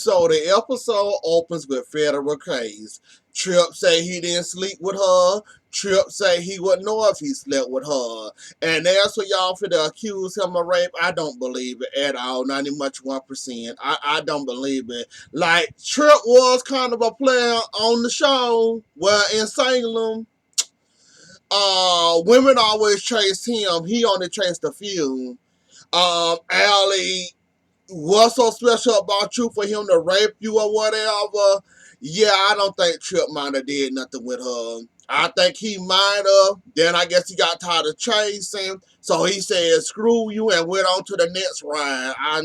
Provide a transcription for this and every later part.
So the episode opens with federal case. Tripp say he didn't sleep with her. Tripp say he wouldn't know if he slept with her. And as for y'all for to accuse him of rape, I don't believe it at all. Not even much 1%. I don't believe it. Like, Tripp was kind of a player on the show. Well, in Salem, women always chase him. He only chased a few. Allie, what's so special about you for him to rape you or whatever? Yeah, I don't think Tripp might have did nothing with her. I think he might have. Then I guess he got tired of chasing. So he said, screw you, and went on to the next ride. I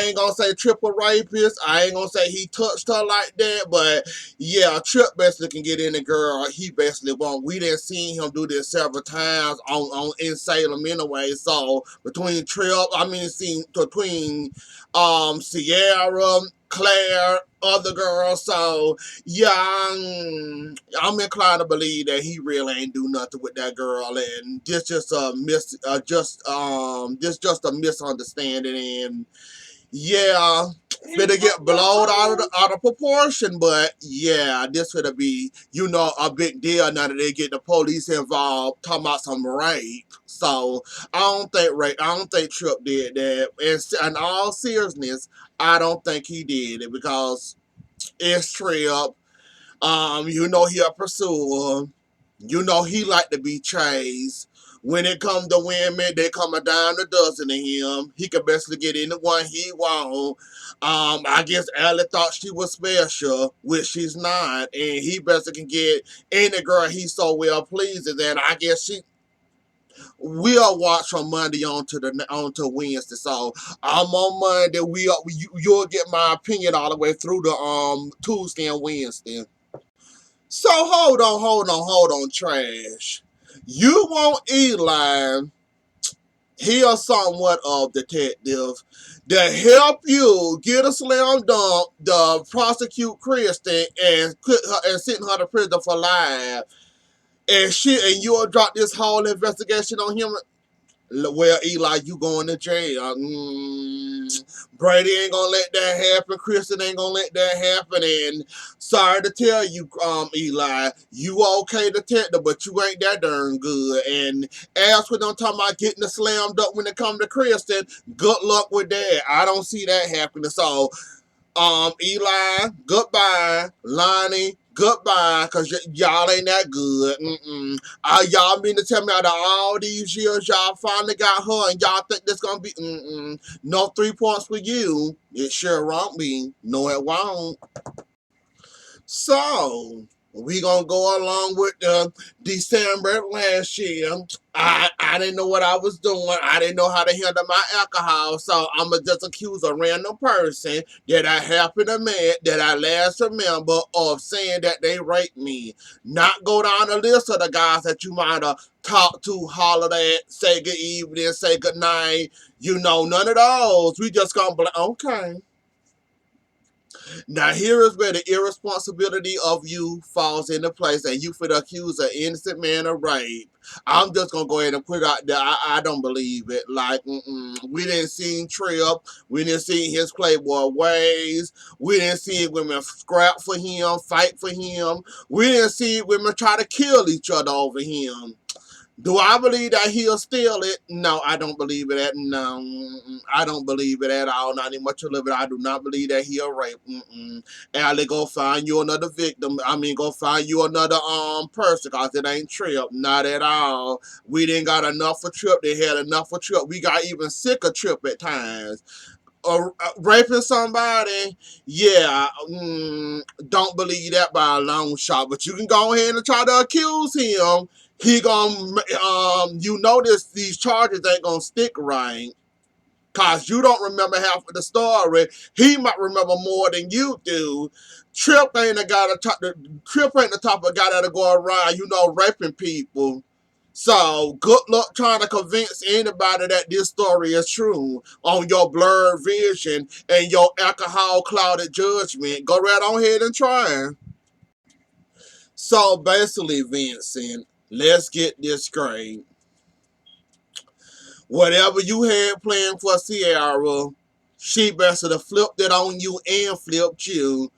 ain't gonna say Tripp a rapist. I ain't gonna say he touched her like that. But yeah, Tripp basically can get in the girl. He basically won't. We didn't see him do this several times on in Salem anyway. So between Sierra, Claire, other girls. So yeah, I'm inclined to believe that he really ain't do nothing with that girl, and this just a misunderstanding, and yeah, finna get blown out of proportion, but yeah, this finna be, a big deal now that they get the police involved talking about some rape. So I don't think Tripp did that. In all seriousness, I don't think he did it because it's Tripp. He a pursuer. He like to be chased. When it comes to women, they come a dime a dozen of him. He could basically get any one he want. I guess Allie thought she was special, which she's not, and he basically can get any girl he so well pleases. And I guess we'll watch from Monday on to Wednesday. So I'm on Monday. You'll get my opinion all the way through the Tuesday and Wednesday. So hold on, trash. You want Eli, he or somewhat of detective, to help you get a slam dunk, to prosecute Kristen and send her to prison for life. And you'll drop this whole investigation on him. Well, Eli, you going to jail. Brady ain't gonna let that happen. Kristen ain't gonna let that happen. And sorry to tell you, Eli, you okay detective, but you ain't that darn good. And as for them talking about getting the slammed up when it come to Kristen, good luck with that. I don't see that happening. So Eli, goodbye. Lonnie, goodbye, because y'all ain't that good. Y'all mean to tell me out of all these years, y'all finally got her, and y'all think this gonna be, no 3 points for you. It sure won't be. No, it won't. So, we gonna go along with December last year. I didn't know what I was doing. I didn't know how to handle my alcohol. So I'ma just accuse a random person that I happen to meet that I last remember of saying that they raped me. Not go down the list of the guys that you might have talked to, hollered at, say good evening, say good night. None of those. We just gonna okay. Now here is where the irresponsibility of you falls into place, and you for the accuse an innocent man of rape. I'm just gonna go ahead and put it out there. I don't believe it. Like, we didn't see Tripp. We didn't see his playboy ways. We didn't see women scrap for him, fight for him. We didn't see women try to kill each other over him. Do I believe that he'll steal it? No, I don't believe it. No, I don't believe it at all. Not even much of it. I do not believe that he'll rape. Allie, go find you another victim. I mean, go find you another person, cause it ain't Tripp. Not at all. We didn't got enough for Tripp. They had enough for Tripp. We got even sick of Tripp at times. Raping somebody, yeah, don't believe that by a long shot. But you can go ahead and try to accuse him. He gonna, these charges ain't gonna stick right. Cause you don't remember half of the story. He might remember more than you do. Tripp ain't the type of guy that'll go around, raping people. So, good luck trying to convince anybody that this story is true on your blurred vision and your alcohol-clouded judgment. Go right on ahead and try. So, basically, Vincent, let's get this straight. Whatever you had planned for Sierra, She basically flipped it on you and flipped you.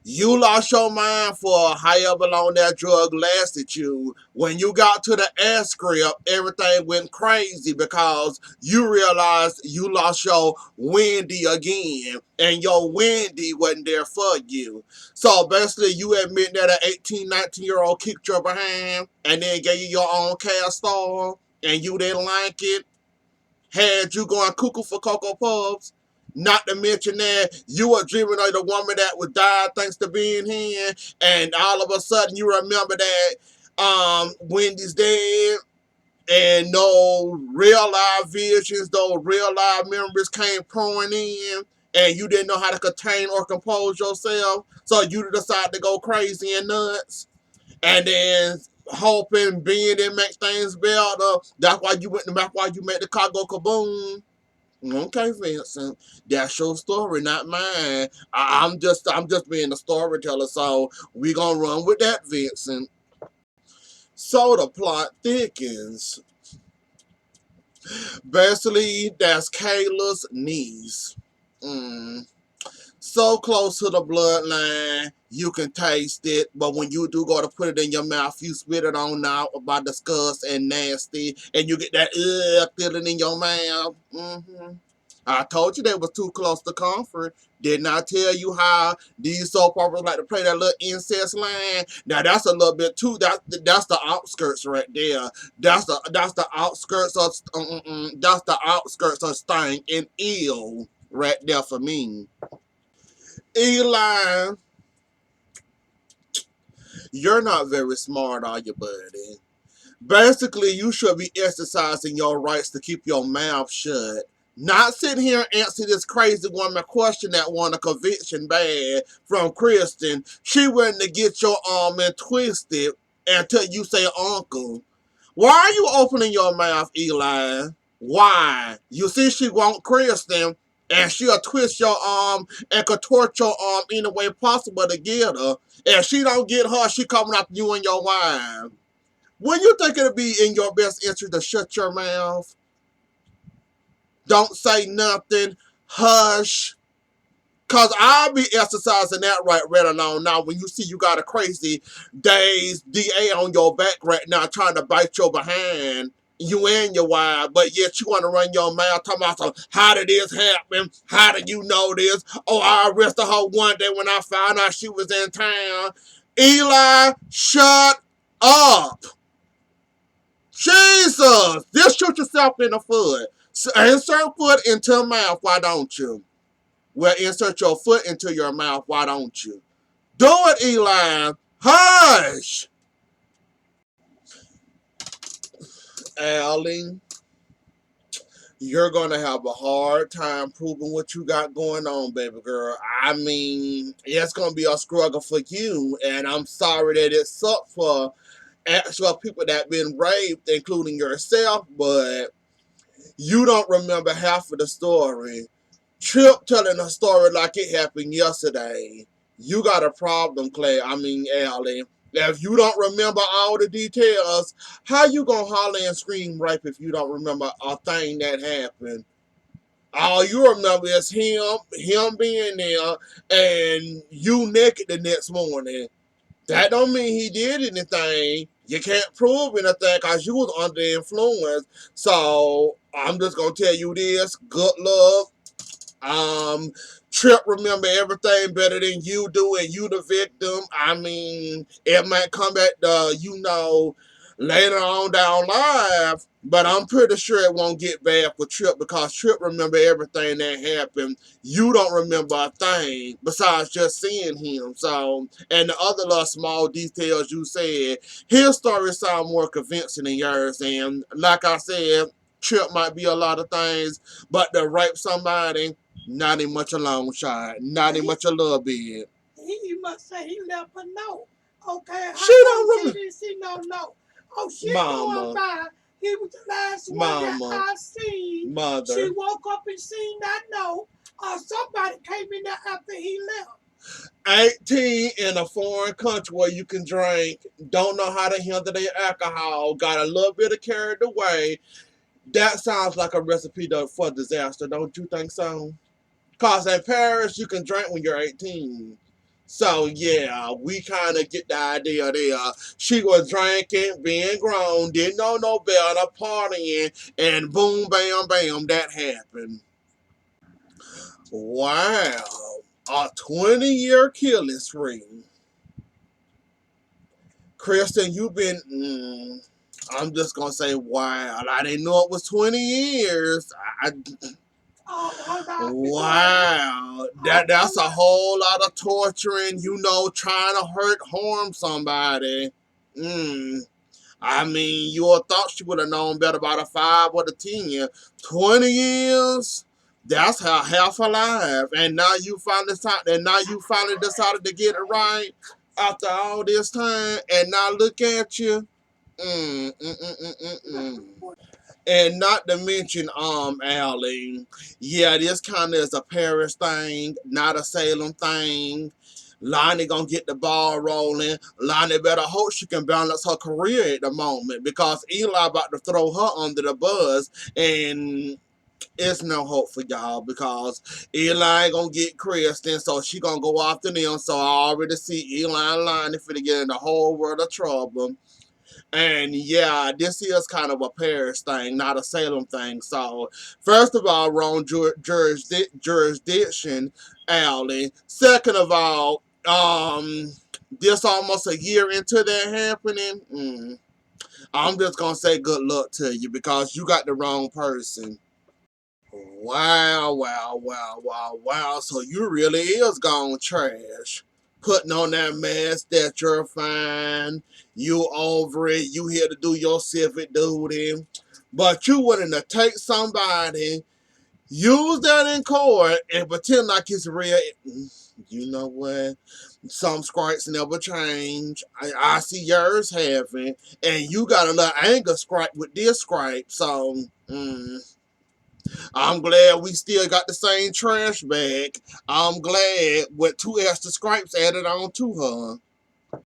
You lost your mind for however long that drug lasted you. When you got to the air script, everything went crazy because you realized you lost your Wendy again. And your Wendy wasn't there for you. So basically, you admit that an 18, 19-year-old kicked your behind and then gave you your own cast star and you didn't like it. Had you going cuckoo for Cocoa Puffs. Not to mention that you were dreaming of the woman that would die thanks to being here, and all of a sudden you remember that Wendy's dead, and no real live visions, those real live memories came pouring in, and you didn't know how to contain or compose yourself, so you decided to go crazy and nuts, and then hoping being it makes things better. That's why you went. That's why you made the car go kaboom. Okay, Vincent, that's your story, not mine. I'm just being a storyteller, so we gonna run with that, Vincent. So the plot thickens. Basically, that's Kayla's niece. Mm. So close to the bloodline, you can taste it, but when you do go to put it in your mouth, you spit it on out about disgust and nasty, and you get that feeling in your mouth. I told you they was too close to comfort. Didn't I tell you how these soap operas like to play that little incest line? Now that's a little bit too. That's the outskirts right there. That's the outskirts of that's the outskirts of stank and ill right there for me. Eli, you're not very smart, are you, buddy? Basically, you should be exercising your rights to keep your mouth shut. Not sit here and answer this crazy woman question that won a conviction bad from Kristen. She went to get your arm and twisted until you say uncle. Why are you opening your mouth, Eli? Why? You see she want Kristen, and she'll twist your arm and contort your arm any way possible to get her. If she don't get her, she coming after you and your wife. When you think it'll be in your best interest to shut your mouth? Don't say nothing. Hush. Cause I'll be exercising that right along now when you see you got a crazy dazed DA on your back right now trying to bite your behind. You and your wife, but yet you want to run your mouth talking about some, how did this happen? How did you know this? Oh, I arrested her one day when I found out she was in town. Eli, shut up. Jesus! Just shoot yourself in the foot. Insert foot into mouth, why don't you? Well, insert your foot into your mouth, why don't you? Do it, Eli. Hush! Allie, you're going to have a hard time proving what you got going on, baby girl. I mean, it's going to be a struggle for you, and I'm sorry that it sucks for actual people that been raped, including yourself, but you don't remember half of the story. Trip telling a story like it happened yesterday. You got a problem, Clay. I mean, Allie. If you don't remember all the details, how you gonna holler and scream rape if you don't remember a thing that happened? All you remember is him being there, and you naked the next morning. That don't mean he did anything. You can't prove anything because you was under the influence. So I'm just gonna tell you this. Good luck. Trip remember everything better than you do, and you the victim. I mean, it might come back later on down live, but I'm pretty sure it won't get bad for Trip because Trip remember everything that happened. You don't remember a thing besides just seeing him. So, and the other little small details you said, his story sound more convincing than yours. And like I said, Trip might be a lot of things, but to rape somebody, not even much a long shot. Not even much a little bit. He must say he left a note. Okay, she don't remember. She didn't see no note. Oh, she Mama. going by. He was the last one that I seen. Mother. She woke up and seen that note. Somebody came in there after he left. 18 in a foreign country where you can drink, don't know how to handle their alcohol, got a little bit of carried away. That sounds like a recipe for disaster, don't you think so? Cause in Paris you can drink when you're 18. So yeah, we kind of get the idea there. She was drinking, being grown, didn't know no better, partying, and boom, bam, bam, that happened. Wow, a 20-year killing spree. Kristen, you've been. I'm just gonna say, wow. I didn't know it was 20 years. Wow, that's a whole lot of torturing. Trying to harm somebody. Mm. I mean, you would have thought she would have known better about a 5 or a 10. 20 years. That's how half alive. And now you finally decided to get it right after all this time. And now look at you. Mm, mm, mm, mm, mm, mm. And not to mention, Allie, yeah, this kind of is a Paris thing, not a Salem thing. Lonnie gonna get the ball rolling. Lonnie better hope she can balance her career at the moment because Eli about to throw her under the bus, and it's no hope for y'all because Eli ain't gonna get Kristen, so she gonna go after them. So I already see Eli and Lonnie finna get in the whole world of trouble. And yeah, this is kind of a Paris thing, not a Salem thing. So, first of all, wrong jurisdiction, Allie. Second of all, this almost a year into that happening. I'm just gonna say good luck to you because you got the wrong person. Wow, wow, wow, wow, wow. So you really is gone trash. Putting on that mask that you're fine, you over it, you here to do your civic duty. But you wouldn't have take somebody, use that in court, and pretend like it's real. You know what? Some scripts never change. I see yours having, and you got a little anger script with this script. So, I'm glad we still got the same trash bag. I'm glad with 2 extra scrapes added on to her.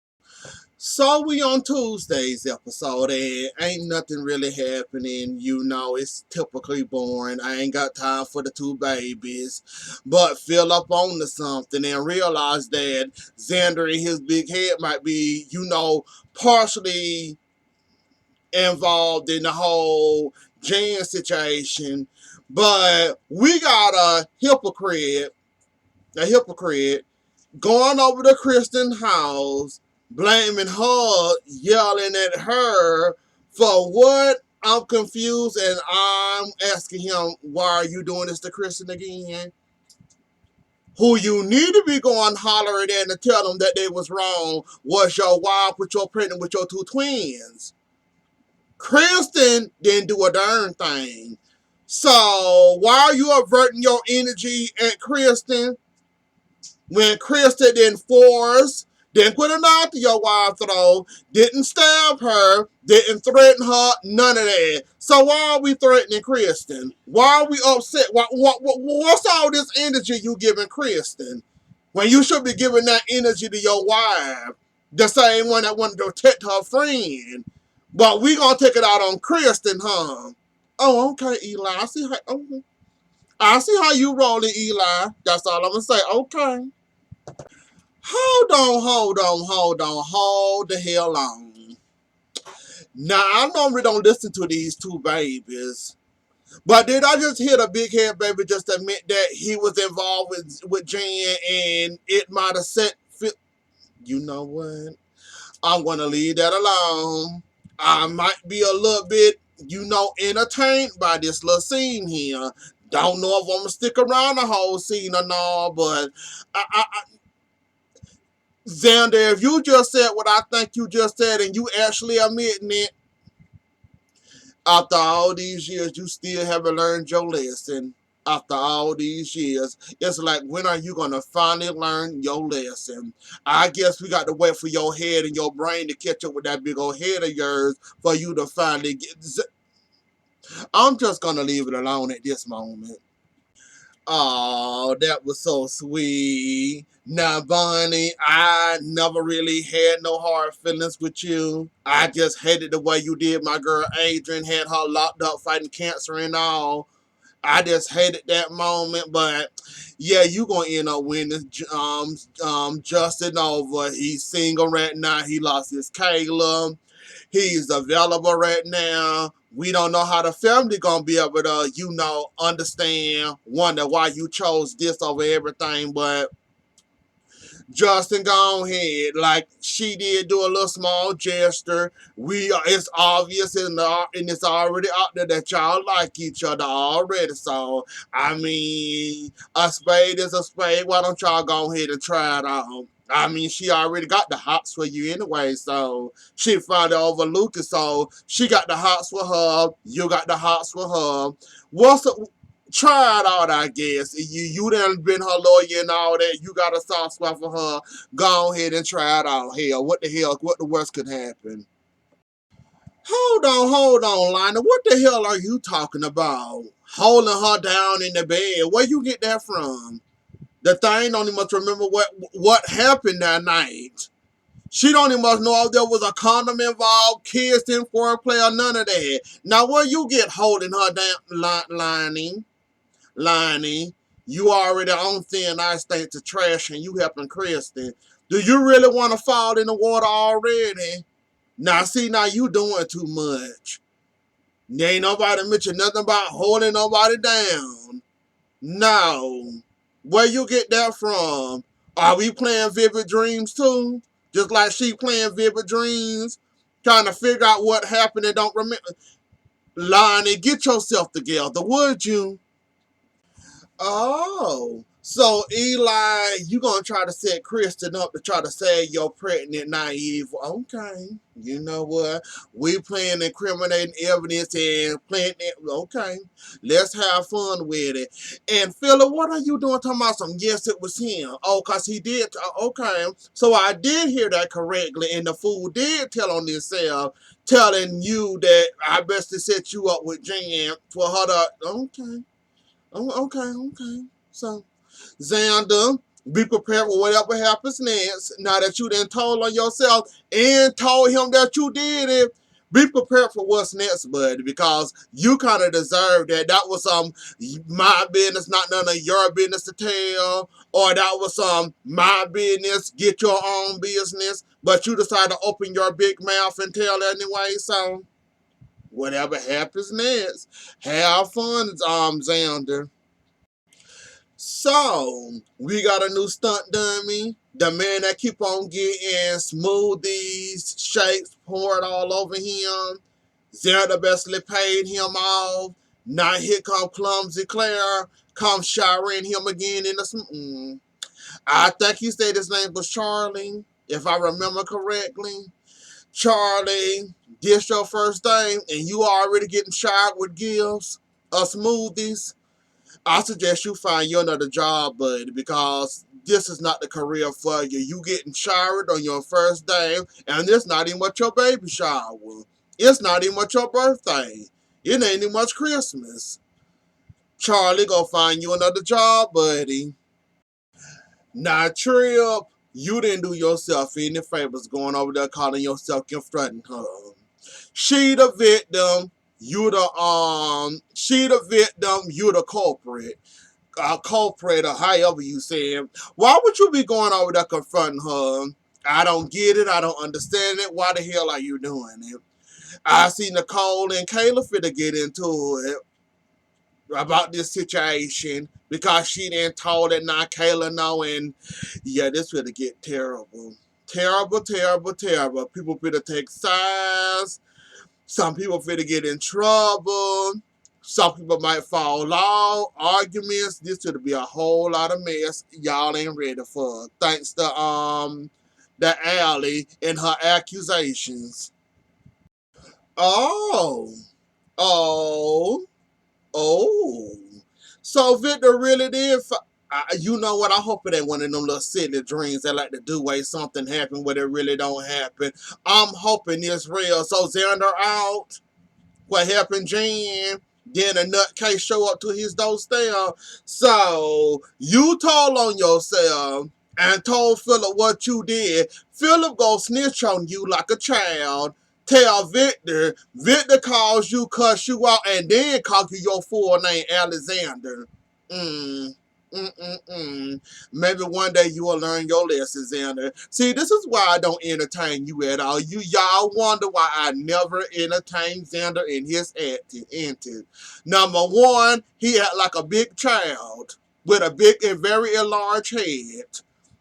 So we on Tuesday's episode and ain't nothing really happening. It's typically boring. I ain't got time for the 2 babies. But feel up on to something and realize that Xander and his big head might be, partially involved in the whole Jan situation. But we got a hypocrite going over to Kristen's house, blaming her, yelling at her for what? I'm confused, and I'm asking him, why are you doing this to Kristen again? Who you need to be going hollering at and tell them that they was wrong was your wife with your pregnant with your 2 twins. Kristen didn't do a darn thing. So why are you averting your energy at Kristen when Kristen didn't force, didn't put a knife to your wife's throat, didn't stab her, didn't threaten her, none of that. So why are we threatening Kristen? Why are we upset? What's all this energy you giving Kristen when you should be giving that energy to your wife, the same one that wanted to protect her friend? But we gonna take it out on Kristen, huh? Oh, okay, Eli. I see how you rolling, Eli. That's all I'm gonna say. Okay. Hold the hell on. Now, I normally don't listen to these 2 babies, but did I just hear the big head baby just admit that he was involved with Jan and it might have set... You know what? I'm going to leave that alone. I might be a little bit, entertained by this little scene here. Don't know if I'm going to stick around the whole scene or not, but I Xander, if you just said what I think you just said and you actually admitting it, after all these years, you still haven't learned your lesson. After all these years, it's like, when are you going to finally learn your lesson? I guess we got to wait for your head and your brain to catch up with that big old head of yours for you to finally get... I'm just going to leave it alone at this moment. Oh, that was so sweet. Now, Bonnie, I never really had no hard feelings with you. I just hated the way you did my girl Adrian, had her locked up fighting cancer and all. I just hated that moment, but yeah, you gonna end up winning. Justin over. He's single right now. He lost his Kayla. He's available right now. We don't know how the family gonna be able to, understand, wonder why you chose this over everything, but Justin, go ahead. Like she did do a little small gesture. It's obvious and it's already out there that y'all like each other already. So I mean, a spade is a spade. Why don't y'all go ahead and try it out? I mean, she already got the hots for you anyway, so she found it over Lucas. So she got the hots for her. You got the hots for her. What's try it out, I guess. You done been her lawyer and all that. You got a soft spot for her. Go ahead and try it out. Hell, what the hell? What the worst could happen? Hold on, Lionel. What the hell are you talking about? Holding her down in the bed. Where you get that from? The thing don't even much remember what happened that night. She don't even must know if there was a condom involved, kissing, foreplay, or none of that. Now, where you get holding her down, Lonnie, you already on thin ice thanks to trash and you helping Kristen. Do you really want to fall in the water already? Now, see, now you doing too much. There ain't nobody mention nothing about holding nobody down. No. Where you get that from? Are we playing Vivid Dreams too? Just like she playing Vivid Dreams? Trying to figure out what happened and don't remember. Lonnie, get yourself together, would you? Oh, so Eli, you gonna try to set Kristen up to try to say you're pregnant, naive? Okay, you know what? We playing incriminating evidence and playing it. Okay, let's have fun with it. And Philip, what are you doing? Talking about some? Yes, it was him. Oh, cause he did. Okay, so I did hear that correctly, and the fool did tell on himself, telling you that I best to set you up with Jan for her to. Okay. Oh, okay. So, Xander, be prepared for whatever happens next. Now that you done told on yourself and told him that you did it, be prepared for what's next, buddy, because you kind of deserve that. That was my business, not none of your business to tell, or that was my business, get your own business, but you decided to open your big mouth and tell anyway. So, whatever happens next, have fun, Xander. So, we got a new stunt dummy. The man that keep on getting smoothies, shakes poured all over him. Zelda basically paid him off. Now here come Clumsy Claire. Come showering him again in the... I think he said his name was Charlie, if I remember correctly. Charlie, this your first day, and you already getting showered with gifts of smoothies. I suggest you find you another job, buddy, because this is not the career for you. You getting showered on your first day, and it's not even much your baby shower. It's not even much your birthday. It ain't even much Christmas. Charlie, go find you another job, buddy. Now, Trip, you didn't do yourself any favors going over there calling yourself confronting her. She the victim, you the culprit. Culprit or however you say it. Why would you be going over there confronting her? I don't get it. I don't understand it. Why the hell are you doing it? I see Nicole and Kayla finna get into it about this situation because she didn't told it, now Kayla know, and yeah, this finna get terrible. Terrible. People finna take sides. Some people finna get in trouble. Some people might fall out. Arguments. This should be a whole lot of mess. Y'all ain't ready for. Thanks to the alley and her accusations. Oh, oh, oh. So Victor really did. You know what? I hope it ain't one of them little silly dreams that like to do way something happen where it really don't happen. I'm hoping it's real. So Xander out. What happened, Jan? Then a nutcase show up to his doorstep. So you told on yourself and told Philip what you did. Philip go snitch on you like a child. tell Victor. Victor calls you, cuss you out, and then call you your full name, Alexander. Mm. Mm-mm-mm. Maybe one day you will learn your lesson, Xander. See, this is why I don't entertain you at all. Y'all wonder why I never entertain Xander in his antics. Number one, he act like a big child with a big and very enlarged head.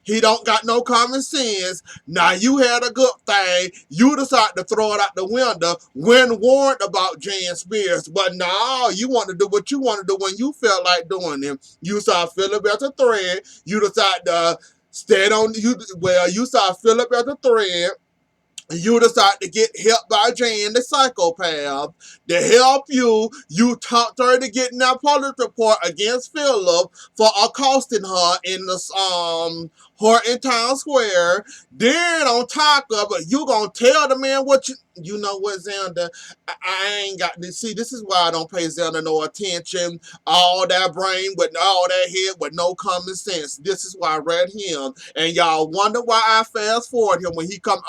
He don't got no common sense. Now you had a good thing. You decided to throw it out the window when warned about Jan Spears. But no, you want to do what you want to do when you felt like doing it. You saw Philip as a threat. You decided to stand on you. Well, you saw Philip as a threat. You decide to get help by Jan, the psychopath. To help you, you talked her to get in that police report against Philip for accosting her in the Horton Town Square. Then on top of it, you gonna tell the man what you know what, Xander? I ain't got this. See, this is why I don't pay Xander no attention. All that brain with all that head with no common sense. This is why I read him. And y'all wonder why I fast forward him when he come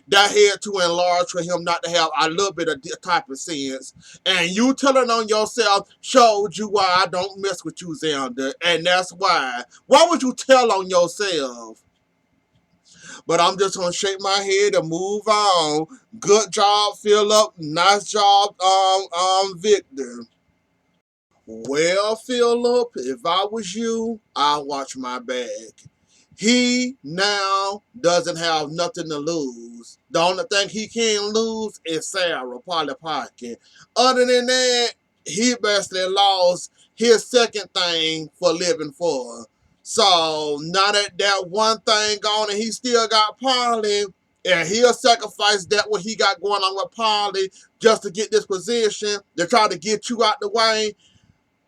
that head too enlarged for him not to have a little bit of type of sense. And you telling on yourself showed you why I don't mess with you, Xander. And that's why. Why would you tell on yourself? But I'm just gonna shake my head and move on. Good job, Philip. Nice job, Victor. Well, Philip, if I was you, I'd watch my bag. He now doesn't have nothing to lose. The only thing he can lose is Sarah, Polly Pocket. Other than that, he basically lost his second thing for living for. So now that one thing gone and he still got Polly, and he'll sacrifice that what he got going on with Polly just to get this position, to try to get you out the way.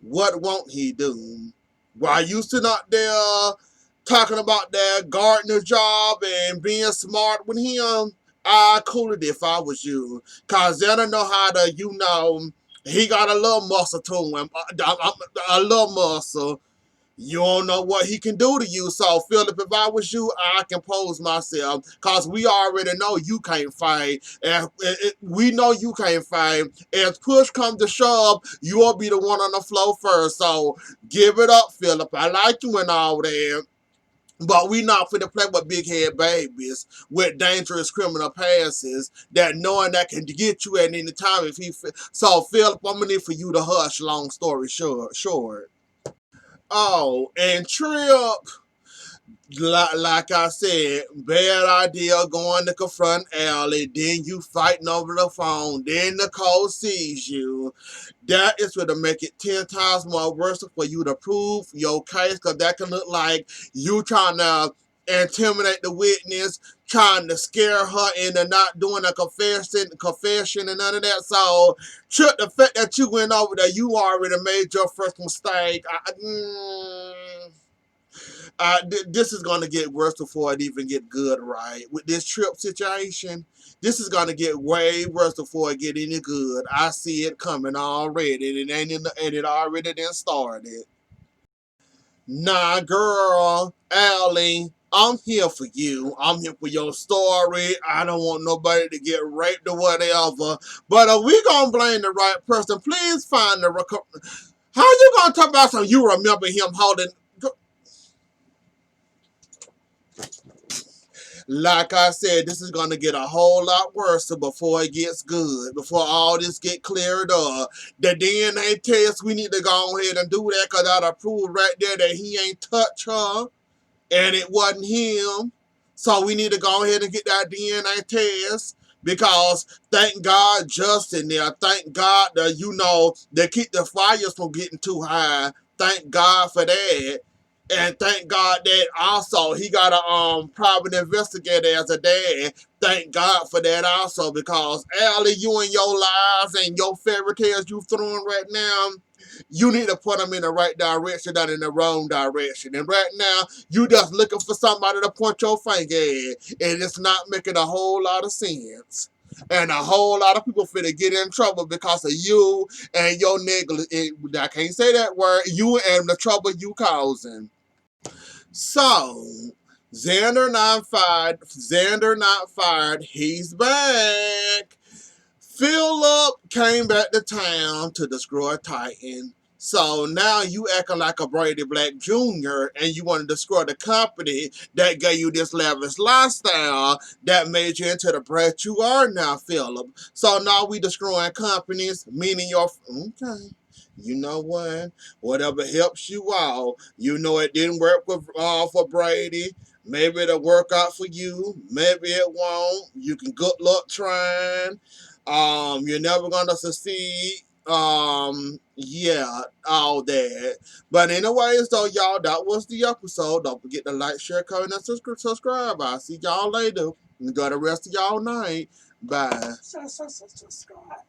What won't he do? While you sitting out there talking about that gardener job and being smart with him, I cool it if I was you. Cause they don't know how to, he got a little muscle to him. A little muscle. You don't know what he can do to you. So, Philip, if I was you, I compose myself. Because we already know you can't fight. And we know you can't fight. As push comes to shove, you'll be the one on the floor first. So, give it up, Philip. I like you and all that. But we not finna play with big head babies with dangerous criminal passes that knowing that can get you at any time if he. So, Philip, I'm gonna need for you to hush. Long story short. Oh, and Trip, like I said, bad idea going to confront Allie. Then you fighting over the phone. Then Nicole sees you. That is going to make it 10 times more worse for you to prove your case, because that can look like you trying to intimidate the witness, trying to scare her into not doing a confession and none of that. So, Trip, the fact that you went over there, you already made your first mistake. This is going to get worse before it even get good, right? With this Trip situation, this is going to get way worse before it get any good. I see it coming already, and it already done started. Nah, girl, Allie, I'm here for you. I'm here for your story. I don't want nobody to get raped or whatever. But we gonna blame the right person. Please find the How you gonna talk about something you remember him holding? Like I said, this is gonna get a whole lot worse before it gets good. Before all this get cleared up. The DNA test, we need to go ahead and do that, because that'll prove right there that he ain't touched her and it wasn't him. So we need to go ahead and get that DNA test, because thank God Justin there. Thank God that they keep the fires from getting too high. Thank God for that. And thank God that also he got a private investigator as a dad. Thank God for that also, because Allie, you and your lies and your fairy tales you throwing right now, you need to put them in the right direction, not in the wrong direction. And right now, you just looking for somebody to point your finger at, and it's not making a whole lot of sense. And a whole lot of people finna get in trouble because of you and your negligence. I can't say that word. You and the trouble you causing. So, Xander not fired. Xander not fired. He's back. Philip came back to town to destroy Titan. So now you acting like a Brady Black Jr. and you want to destroy the company that gave you this lavish lifestyle that made you into the brat you are now, Philip. So now we destroying companies, meaning your okay. You know what? Whatever helps you out. You know it didn't work with for Brady. Maybe it'll work out for you. Maybe it won't. You can good luck trying. You're never gonna succeed. Yeah, all that. But anyways, though, y'all, that was the episode. Don't forget to like, share, comment, and subscribe. I'll see y'all later. Enjoy the rest of y'all night. Bye. Subscribe.